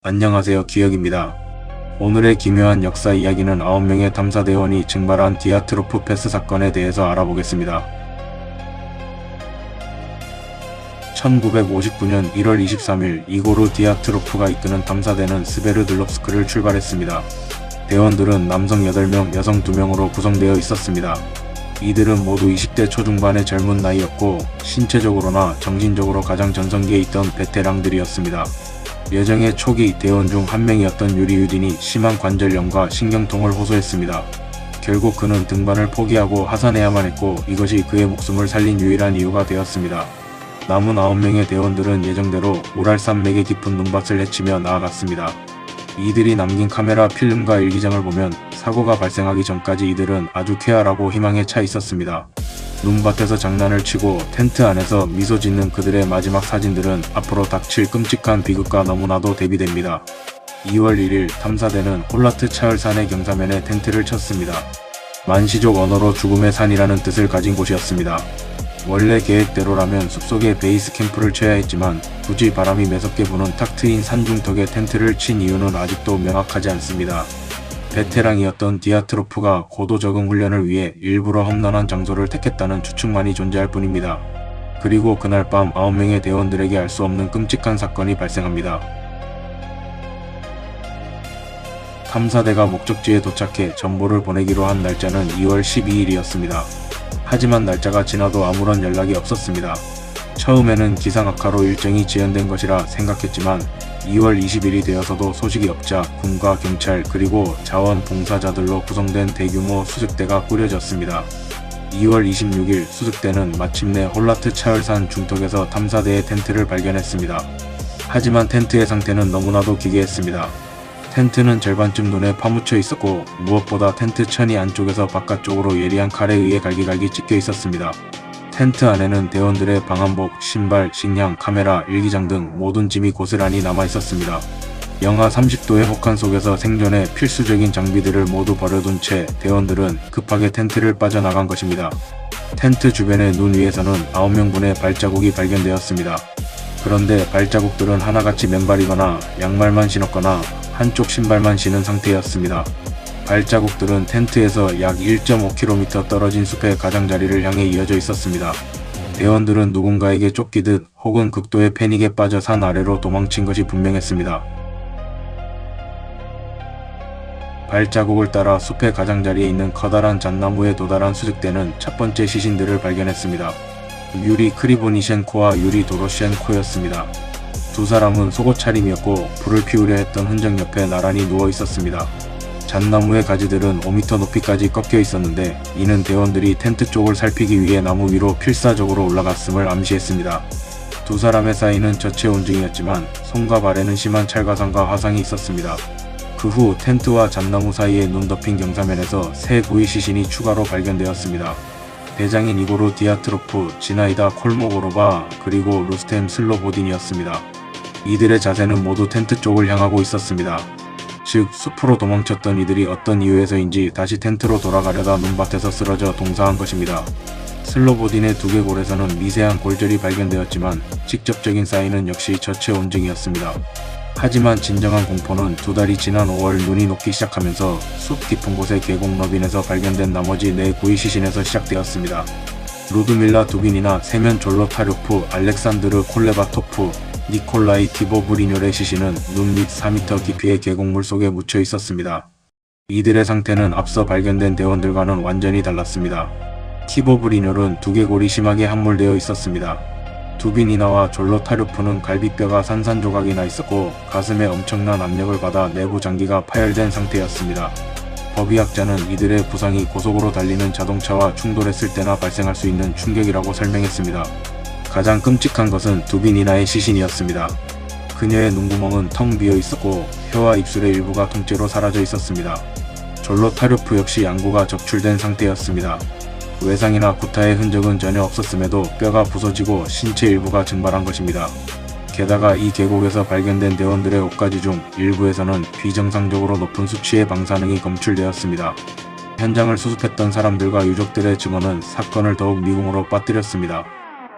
안녕하세요, 기혁입니다. 오늘의 기묘한 역사 이야기는 9명의 탐사대원이 증발한 디아트로프 패스 사건에 대해서 알아보겠습니다. 1959년 1월 23일 이고르 디아트로프가 이끄는 탐사대는 스베르들롭스크를 출발했습니다. 대원들은 남성 8명, 여성 2명으로 구성되어 있었습니다. 이들은 모두 20대 초중반의 젊은 나이였고 신체적으로나 정신적으로 가장 전성기에 있던 베테랑들이었습니다. 여정의 초기 대원 중 한 명이었던 유리유딘이 심한 관절염과 신경통을 호소했습니다. 결국 그는 등반을 포기하고 하산해야만 했고 이것이 그의 목숨을 살린 유일한 이유가 되었습니다. 남은 9명의 대원들은 예정대로 우랄산맥의 깊은 눈밭을 헤치며 나아갔습니다. 이들이 남긴 카메라 필름과 일기장을 보면 사고가 발생하기 전까지 이들은 아주 쾌활하고 희망에 차 있었습니다. 눈밭에서 장난을 치고 텐트 안에서 미소 짓는 그들의 마지막 사진들은 앞으로 닥칠 끔찍한 비극과 너무나도 대비됩니다. 2월 1일 탐사대는 홀라트 차을산의 경사면에 텐트를 쳤습니다. 만시족 언어로 죽음의 산이라는 뜻을 가진 곳이었습니다. 원래 계획대로라면 숲속에 베이스 캠프를 쳐야 했지만 굳이 바람이 매섭게 부는 탁 트인 산중턱에 텐트를 친 이유는 아직도 명확하지 않습니다. 베테랑이었던 디아트로프가 고도 적응 훈련을 위해 일부러 험난한 장소를 택했다는 추측만이 존재할 뿐입니다. 그리고 그날 밤 9명의 대원들에게 알 수 없는 끔찍한 사건이 발생합니다. 탐사대가 목적지에 도착해 전보를 보내기로 한 날짜는 2월 12일이었습니다. 하지만 날짜가 지나도 아무런 연락이 없었습니다. 처음에는 기상 악화로 일정이 지연된 것이라 생각했지만 2월 20일이 되어서도 소식이 없자 군과 경찰 그리고 자원봉사자들로 구성된 대규모 수색대가 꾸려졌습니다. 2월 26일 수색대는 마침내 홀라트 차을산 중턱에서 탐사대의 텐트를 발견했습니다. 하지만 텐트의 상태는 너무나도 기괴했습니다. 텐트는 절반쯤 눈에 파묻혀 있었고 무엇보다 텐트 천이 안쪽에서 바깥쪽으로 예리한 칼에 의해 갈기갈기 찢겨 있었습니다. 텐트 안에는 대원들의 방한복, 신발, 식량, 카메라, 일기장 등 모든 짐이 고스란히 남아있었습니다. 영하 30도의 혹한 속에서 생존에 필수적인 장비들을 모두 버려둔 채 대원들은 급하게 텐트를 빠져나간 것입니다. 텐트 주변의 눈 위에서는 9명분의 발자국이 발견되었습니다. 그런데 발자국들은 하나같이 맨발이거나 양말만 신었거나 한쪽 신발만 신은 상태였습니다. 발자국들은 텐트에서 약 1.5km 떨어진 숲의 가장자리를 향해 이어져 있었습니다. 대원들은 누군가에게 쫓기듯 혹은 극도의 패닉에 빠져 산 아래로 도망친 것이 분명했습니다. 발자국을 따라 숲의 가장자리에 있는 커다란 잣나무에 도달한 수색대는 첫 번째 시신들을 발견했습니다. 유리 크리보니셴코와 유리 도로셴코였습니다. 두 사람은 속옷 차림이었고 불을 피우려 했던 흔적 옆에 나란히 누워 있었습니다. 잣나무의 가지들은 5m 높이까지 꺾여 있었는데 이는 대원들이 텐트 쪽을 살피기 위해 나무 위로 필사적으로 올라갔음을 암시했습니다. 두 사람의 사이는 저체 온증이었지만 손과 발에는 심한 찰과상과 화상이 있었습니다. 그 후 텐트와 잣나무 사이에 눈 덮인 경사면에서 새 부위 시신이 추가로 발견되었습니다. 대장인 이고르 디아트로프, 지나이다 콜모고로바, 그리고 루스템 슬로보딘이었습니다. 이들의 자세는 모두 텐트 쪽을 향하고 있었습니다. 즉 숲으로 도망쳤던 이들이 어떤 이유에서인지 다시 텐트로 돌아가려다 눈밭에서 쓰러져 동사한 것입니다. 슬로보딘의 두개골에서는 미세한 골절이 발견되었지만 직접적인 사인은 역시 저체 온증이었습니다. 하지만 진정한 공포는 두 달이 지난 5월 눈이 녹기 시작하면서 숲 깊은 곳의 계곡 너빈에서 발견된 나머지 4구의 시신에서 시작되었습니다. 루드밀라 두빈이나 세면 졸로타료프, 알렉산드르 콜레바토프, 니콜라이 티보브리뇰의 시신은 눈 밑 4m 깊이의 계곡물 속에 묻혀 있었습니다. 이들의 상태는 앞서 발견된 대원들과는 완전히 달랐습니다. 티보브리뇰은 두개골이 심하게 함몰되어 있었습니다. 두빈이나와 졸로타료프는 갈비뼈가 산산조각이 나 있었고 가슴에 엄청난 압력을 받아 내부 장기가 파열된 상태였습니다. 법의학자는 이들의 부상이 고속으로 달리는 자동차와 충돌했을 때나 발생할 수 있는 충격이라고 설명했습니다. 가장 끔찍한 것은 두빈이나의 시신이었습니다. 그녀의 눈구멍은 텅 비어 있었고 혀와 입술의 일부가 통째로 사라져 있었습니다. 졸로타료프 역시 양구가 적출된 상태였습니다. 외상이나 구타의 흔적은 전혀 없었음에도 뼈가 부서지고 신체 일부가 증발한 것입니다. 게다가 이 계곡에서 발견된 대원들의 옷가지 중 일부에서는 비정상적으로 높은 수치의 방사능이 검출되었습니다. 현장을 수습했던 사람들과 유족들의 증언은 사건을 더욱 미궁으로 빠뜨렸습니다.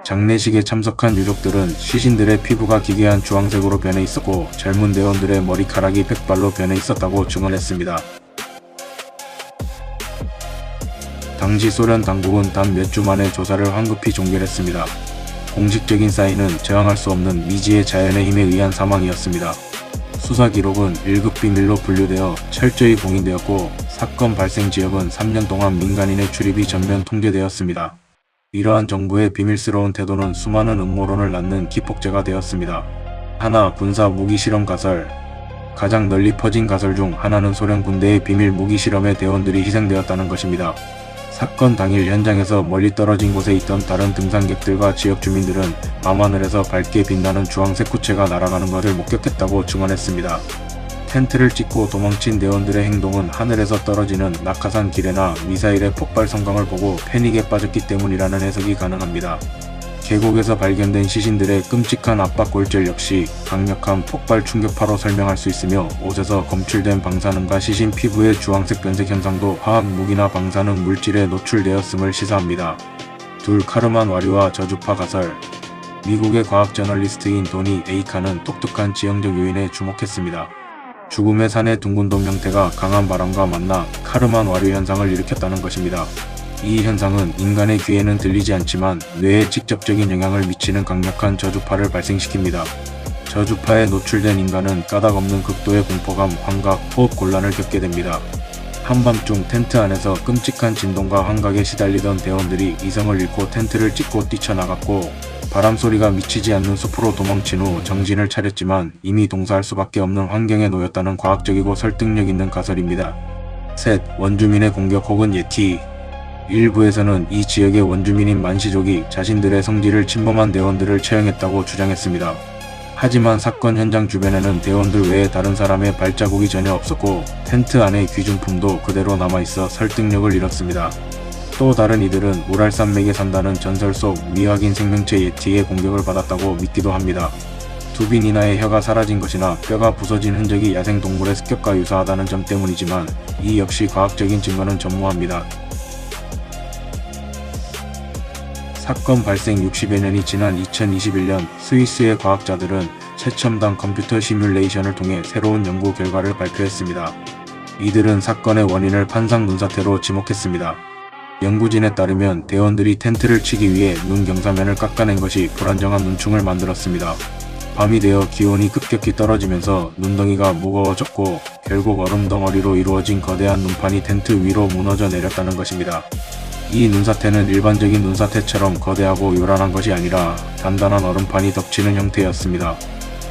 장례식에 참석한 유족들은 시신들의 피부가 기괴한 주황색으로 변해 있었고 젊은 대원들의 머리카락이 백발로 변해 있었다고 증언했습니다. 당시 소련 당국은 단 몇 주 만에 조사를 황급히 종결했습니다. 공식적인 사인은 저항할 수 없는 미지의 자연의 힘에 의한 사망이었습니다. 수사 기록은 1급 비밀로 분류되어 철저히 봉인되었고 사건 발생 지역은 3년 동안 민간인의 출입이 전면 통제되었습니다. 이러한 정부의 비밀스러운 태도는 수많은 음모론을 낳는 기폭제가 되었습니다. 하나, 군사 무기 실험 가설. 가장 널리 퍼진 가설 중 하나는 소련 군대의 비밀 무기 실험에 대원들이 희생되었다는 것입니다. 사건 당일 현장에서 멀리 떨어진 곳에 있던 다른 등산객들과 지역 주민들은 밤하늘에서 밝게 빛나는 주황색 구체가 날아가는 것을 목격했다고 증언했습니다. 텐트를 찍고 도망친 대원들의 행동은 하늘에서 떨어지는 낙하산 기뢰나 미사일의 폭발 성광을 보고 패닉에 빠졌기 때문이라는 해석이 가능합니다. 계곡에서 발견된 시신들의 끔찍한 압박 골절 역시 강력한 폭발 충격파로 설명할 수 있으며 옷에서 검출된 방사능과 시신 피부의 주황색 변색 현상도 화학 무기나 방사능 물질에 노출되었음을 시사합니다. 둘, 카르만 와류와 저주파 가설. 미국의 과학 저널리스트인 도니 에이카는 독특한 지형적 요인에 주목했습니다. 죽음의 산의 둥근 돔 형태가 강한 바람과 만나 카르만 와류 현상을 일으켰다는 것입니다. 이 현상은 인간의 귀에는 들리지 않지만 뇌에 직접적인 영향을 미치는 강력한 저주파를 발생시킵니다. 저주파에 노출된 인간은 까닭없는 극도의 공포감, 환각, 호흡 곤란을 겪게 됩니다. 한밤중 텐트 안에서 끔찍한 진동과 환각에 시달리던 대원들이 이성을 잃고 텐트를 찍고 뛰쳐나갔고 바람소리가 미치지 않는 숲으로 도망친 후 정신을 차렸지만 이미 동사할 수밖에 없는 환경에 놓였다는 과학적이고 설득력 있는 가설입니다. 셋, 원주민의 공격 혹은 예티. 일부에서는 이 지역의 원주민인 만시족이 자신들의 성지를 침범한 대원들을 처형했다고 주장했습니다. 하지만 사건 현장 주변에는 대원들 외에 다른 사람의 발자국이 전혀 없었고 텐트 안의 귀중품도 그대로 남아있어 설득력을 잃었습니다. 또 다른 이들은 우랄산맥에 산다는 전설 속 미확인 생명체 예티의 공격을 받았다고 믿기도 합니다. 두빈이나의 혀가 사라진 것이나 뼈가 부서진 흔적이 야생동물의 습격과 유사하다는 점 때문이지만 이 역시 과학적인 증거는 전무합니다. 사건 발생 60여 년이 지난 2021년 스위스의 과학자들은 최첨단 컴퓨터 시뮬레이션을 통해 새로운 연구 결과를 발표했습니다. 이들은 사건의 원인을 판상 눈사태로 지목했습니다. 연구진에 따르면 대원들이 텐트를 치기 위해 눈 경사면을 깎아낸 것이 불안정한 눈충을 만들었습니다. 밤이 되어 기온이 급격히 떨어지면서 눈덩이가 무거워졌고 결국 얼음덩어리로 이루어진 거대한 눈판이 텐트 위로 무너져 내렸다는 것입니다. 이 눈사태는 일반적인 눈사태처럼 거대하고 요란한 것이 아니라 단단한 얼음판이 덮치는 형태였습니다.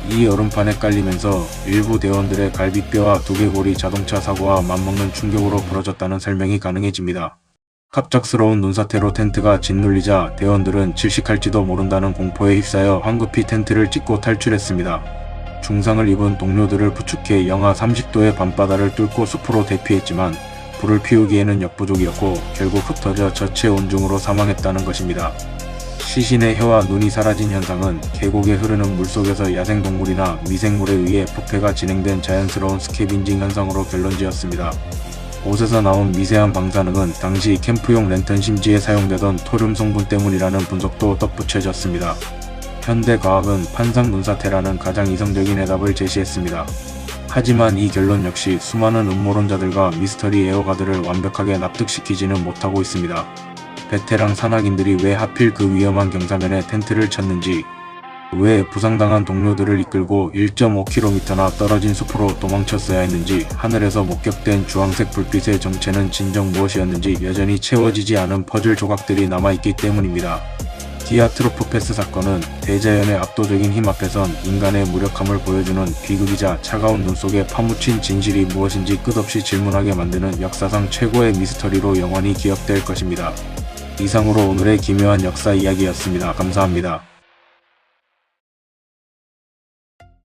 이 얼음판에 깔리면서 일부 대원들의 갈비뼈와 두개골이 자동차 사고와 맞먹는 충격으로 부러졌다는 설명이 가능해집니다. 갑작스러운 눈사태로 텐트가 짓눌리자 대원들은 질식할지도 모른다는 공포에 휩싸여 황급히 텐트를 찍고 탈출했습니다. 중상을 입은 동료들을 부축해 영하 30도의 밤바다를 뚫고 숲으로 대피했지만 불을 피우기에는 역부족이었고 결국 흩어져 저체 온중으로 사망했다는 것입니다. 시신의 혀와 눈이 사라진 현상은 계곡에 흐르는 물속에서 야생동물이나 미생물에 의해 부패가 진행된 자연스러운 스캐빈징 현상으로 결론지었습니다. 옷에서 나온 미세한 방사능은 당시 캠프용 랜턴 심지에 사용되던 토륨 성분 때문이라는 분석도 덧붙여졌습니다. 현대과학은 판상 눈사태라는 가장 이성적인 해답을 제시했습니다. 하지만 이 결론 역시 수많은 음모론자들과 미스터리 애호가들을 완벽하게 납득시키지는 못하고 있습니다. 베테랑 산악인들이 왜 하필 그 위험한 경사면에 텐트를 쳤는지, 왜 부상당한 동료들을 이끌고 1.5km나 떨어진 숲으로 도망쳤어야 했는지, 하늘에서 목격된 주황색 불빛의 정체는 진정 무엇이었는지 여전히 채워지지 않은 퍼즐 조각들이 남아있기 때문입니다. 디아트로프 패스 사건은 대자연의 압도적인 힘 앞에선 인간의 무력함을 보여주는 비극이자 차가운 눈 속에 파묻힌 진실이 무엇인지 끝없이 질문하게 만드는 역사상 최고의 미스터리로 영원히 기억될 것입니다. 이상으로 오늘의 기묘한 역사 이야기였습니다. 감사합니다.